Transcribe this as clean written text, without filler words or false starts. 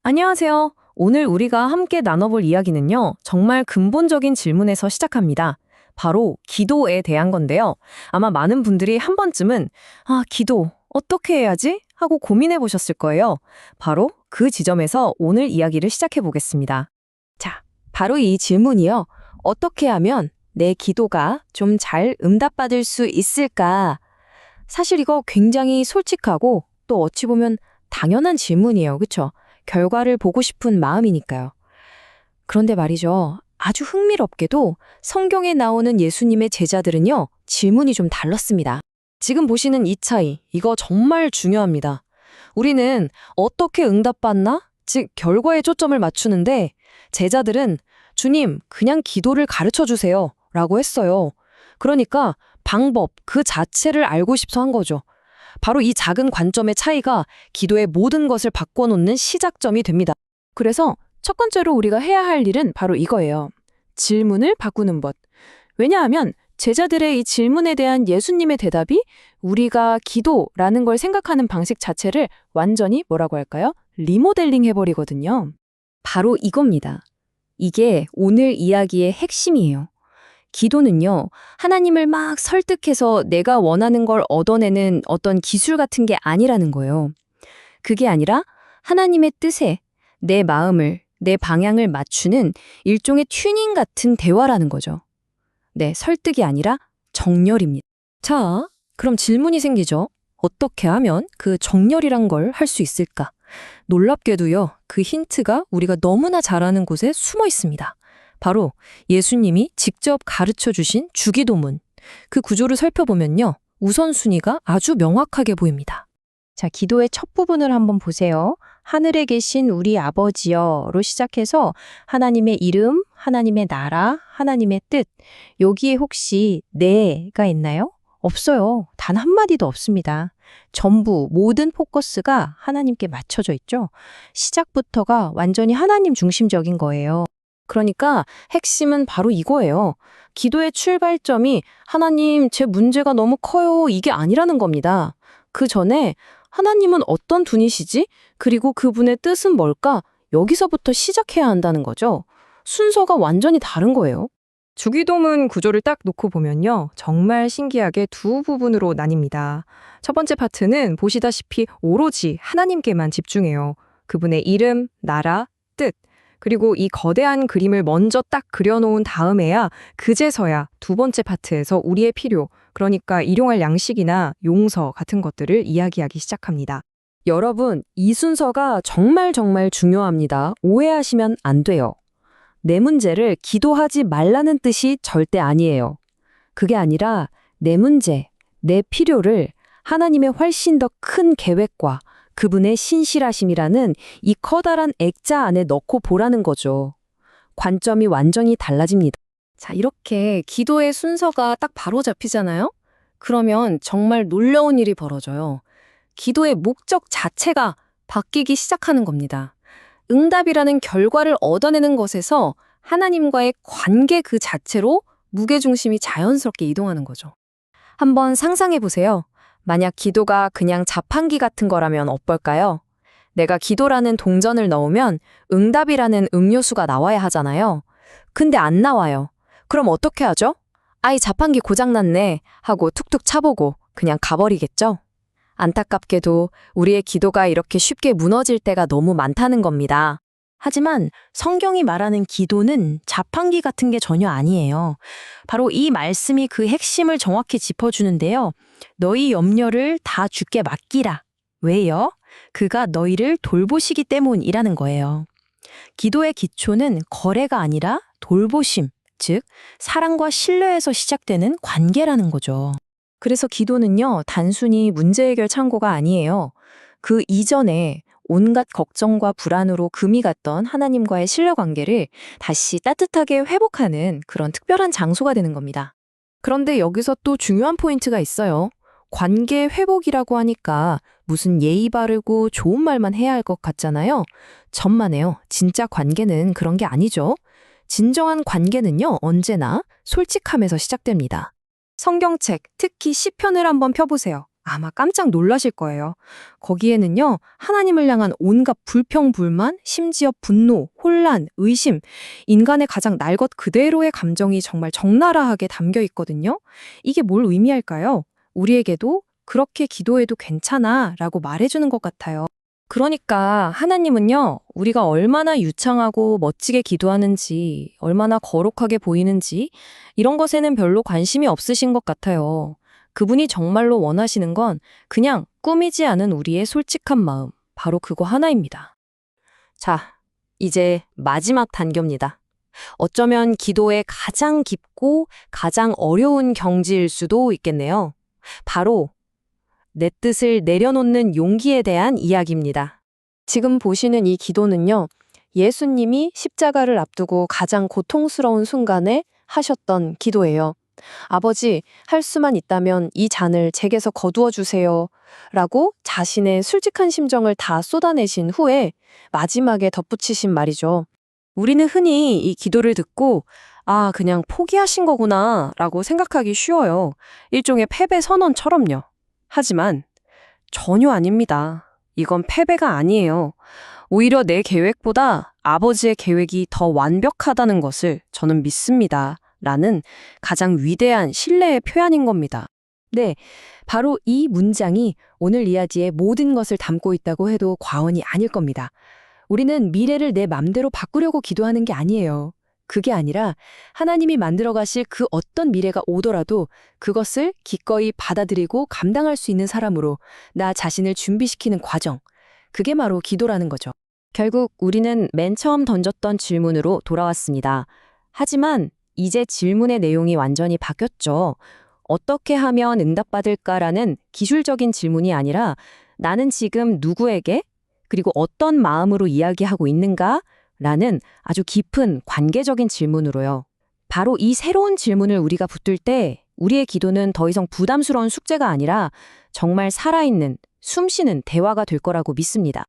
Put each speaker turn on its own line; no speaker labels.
안녕하세요. 오늘 우리가 함께 나눠볼 이야기는요, 정말 근본적인 질문에서 시작합니다. 바로 기도에 대한 건데요. 아마 많은 분들이 한 번쯤은, 기도, 어떻게 해야지? 하고 고민해 보셨을 거예요. 바로 그 지점에서 오늘 이야기를 시작해 보겠습니다.
자, 바로 이 질문이요. 어떻게 하면 내 기도가 좀 잘 응답받을 수 있을까? 사실 이거 굉장히 솔직하고 또 어찌 보면 당연한 질문이에요. 그쵸? 결과를 보고 싶은 마음이니까요. 그런데 말이죠. 아주 흥미롭게도 성경에 나오는 예수님의 제자들은요, 질문이 좀 달랐습니다.
지금 보시는 이 차이, 이거 정말 중요합니다. 우리는 어떻게 응답받나? 즉, 결과에 초점을 맞추는데, 제자들은 주님, 그냥 기도를 가르쳐 주세요. 라고 했어요. 그러니까 방법, 그 자체를 알고 싶어 한 거죠. 바로 이 작은 관점의 차이가 기도의 모든 것을 바꿔놓는 시작점이 됩니다.
그래서 첫 번째로 우리가 해야 할 일은 바로 이거예요. 질문을 바꾸는 것. 왜냐하면 제자들의 이 질문에 대한 예수님의 대답이 우리가 기도라는 걸 생각하는 방식 자체를 완전히 뭐라고 할까요? 리모델링 해버리거든요.
바로 이겁니다. 이게 오늘 이야기의 핵심이에요. 기도는요, 하나님을 막 설득해서 내가 원하는 걸 얻어내는 어떤 기술 같은 게 아니라는 거예요. 그게 아니라 하나님의 뜻에 내 마음을, 내 방향을 맞추는 일종의 튜닝 같은 대화라는 거죠. 네, 설득이 아니라 정렬입니다.
자, 그럼 질문이 생기죠. 어떻게 하면 그 정렬이란 걸 할 수 있을까? 놀랍게도요, 그 힌트가 우리가 너무나 잘 아는 곳에 숨어 있습니다. 바로 예수님이 직접 가르쳐 주신 주기도문. 그 구조를 살펴보면요, 우선순위가 아주 명확하게 보입니다.
자, 기도의 첫 부분을 한번 보세요. 하늘에 계신 우리 아버지여로 시작해서 하나님의 이름, 하나님의 나라, 하나님의 뜻. 여기에 혹시 네가 있나요? 없어요. 단 한마디도 없습니다. 전부 모든 포커스가 하나님께 맞춰져 있죠. 시작부터가 완전히 하나님 중심적인 거예요.
그러니까 핵심은 바로 이거예요. 기도의 출발점이 하나님, 제 문제가 너무 커요. 이게 아니라는 겁니다. 그 전에 하나님은 어떤 분이시지? 그리고 그분의 뜻은 뭘까? 여기서부터 시작해야 한다는 거죠. 순서가 완전히 다른 거예요.
주기도문 구조를 딱 놓고 보면요. 정말 신기하게 두 부분으로 나뉩니다. 첫 번째 파트는 보시다시피 오로지 하나님께만 집중해요. 그분의 이름, 나라, 뜻. 그리고 이 거대한 그림을 먼저 딱 그려놓은 다음에야 그제서야 두 번째 파트에서 우리의 필요, 그러니까 일용할 양식이나 용서 같은 것들을 이야기하기 시작합니다.
여러분, 이 순서가 정말 중요합니다. 오해하시면 안 돼요. 내 문제를 기도하지 말라는 뜻이 절대 아니에요. 그게 아니라 내 문제, 내 필요를 하나님의 훨씬 더 큰 계획과 그분의 신실하심이라는 이 커다란 액자 안에 넣고 보라는 거죠. 관점이 완전히 달라집니다. 자, 이렇게 기도의 순서가 딱 바로 잡히잖아요? 그러면 정말 놀라운 일이 벌어져요. 기도의 목적 자체가 바뀌기 시작하는 겁니다. 응답이라는 결과를 얻어내는 것에서 하나님과의 관계 그 자체로 무게중심이 자연스럽게 이동하는 거죠. 한번 상상해 보세요. 만약 기도가 그냥 자판기 같은 거라면 어떨까요? 내가 기도라는 동전을 넣으면 응답이라는 음료수가 나와야 하잖아요. 근데 안 나와요. 그럼 어떻게 하죠? 아이, 자판기 고장났네 하고 툭툭 차보고 그냥 가버리겠죠? 안타깝게도 우리의 기도가 이렇게 쉽게 무너질 때가 너무 많다는 겁니다.
하지만 성경이 말하는 기도는 자판기 같은 게 전혀 아니에요. 바로 이 말씀이 그 핵심을 정확히 짚어주는데요. 너희 염려를 다 주께 맡기라. 왜요? 그가 너희를 돌보시기 때문이라는 거예요. 기도의 기초는 거래가 아니라 돌보심, 즉 사랑과 신뢰에서 시작되는 관계라는 거죠. 그래서 기도는요, 단순히 문제 해결 창고가 아니에요. 그 이전에 온갖 걱정과 불안으로 금이 갔던 하나님과의 신뢰관계를 다시 따뜻하게 회복하는 그런 특별한 장소가 되는 겁니다.
그런데 여기서 또 중요한 포인트가 있어요. 관계 회복이라고 하니까 무슨 예의 바르고 좋은 말만 해야 할 것 같잖아요. 천만에요. 진짜 관계는 그런 게 아니죠. 진정한 관계는요, 언제나 솔직함에서 시작됩니다. 성경책, 특히 시편을 한번 펴보세요.
아마 깜짝 놀라실 거예요. 거기에는요, 하나님을 향한 온갖 불평, 불만, 심지어 분노, 혼란, 의심, 인간의 가장 날 것 그대로의 감정이 정말 적나라하게 담겨 있거든요. 이게 뭘 의미할까요? 우리에게도 그렇게 기도해도 괜찮아 라고 말해주는 것 같아요. 그러니까 하나님은요, 우리가 얼마나 유창하고 멋지게 기도하는지, 얼마나 거룩하게 보이는지, 이런 것에는 별로 관심이 없으신 것 같아요. 그분이 정말로 원하시는 건 그냥 꾸미지 않은 우리의 솔직한 마음, 바로 그거 하나입니다.
자, 이제 마지막 단계입니다. 어쩌면 기도의 가장 깊고 가장 어려운 경지일 수도 있겠네요. 바로 내 뜻을 내려놓는 용기에 대한 이야기입니다.
지금 보시는 이 기도는요, 예수님이 십자가를 앞두고 가장 고통스러운 순간에 하셨던 기도예요. 아버지, 할 수만 있다면 이 잔을 제게서 거두어 주세요. 라고 자신의 솔직한 심정을 다 쏟아내신 후에 마지막에 덧붙이신 말이죠.
우리는 흔히 이 기도를 듣고 아, 그냥 포기하신 거구나 라고 생각하기 쉬워요. 일종의 패배 선언처럼요. 하지만 전혀 아닙니다. 이건 패배가 아니에요. 오히려 내 계획보다 아버지의 계획이 더 완벽하다는 것을 저는 믿습니다. 라는 가장 위대한 신뢰의 표현인 겁니다.
네, 바로 이 문장이 오늘 이야기의 모든 것을 담고 있다고 해도 과언이 아닐 겁니다. 우리는 미래를 내 맘대로 바꾸려고 기도하는 게 아니에요. 그게 아니라 하나님이 만들어 가실 그 어떤 미래가 오더라도 그것을 기꺼이 받아들이고 감당할 수 있는 사람으로 나 자신을 준비시키는 과정. 그게 바로 기도라는 거죠.
결국 우리는 맨 처음 던졌던 질문으로 돌아왔습니다. 하지만 이제 질문의 내용이 완전히 바뀌었죠. 어떻게 하면 응답받을까라는 기술적인 질문이 아니라 나는 지금 누구에게 그리고 어떤 마음으로 이야기하고 있는가? 라는 아주 깊은 관계적인 질문으로요. 바로 이 새로운 질문을 우리가 붙들 때 우리의 기도는 더 이상 부담스러운 숙제가 아니라 정말 살아있는, 숨쉬는 대화가 될 거라고 믿습니다.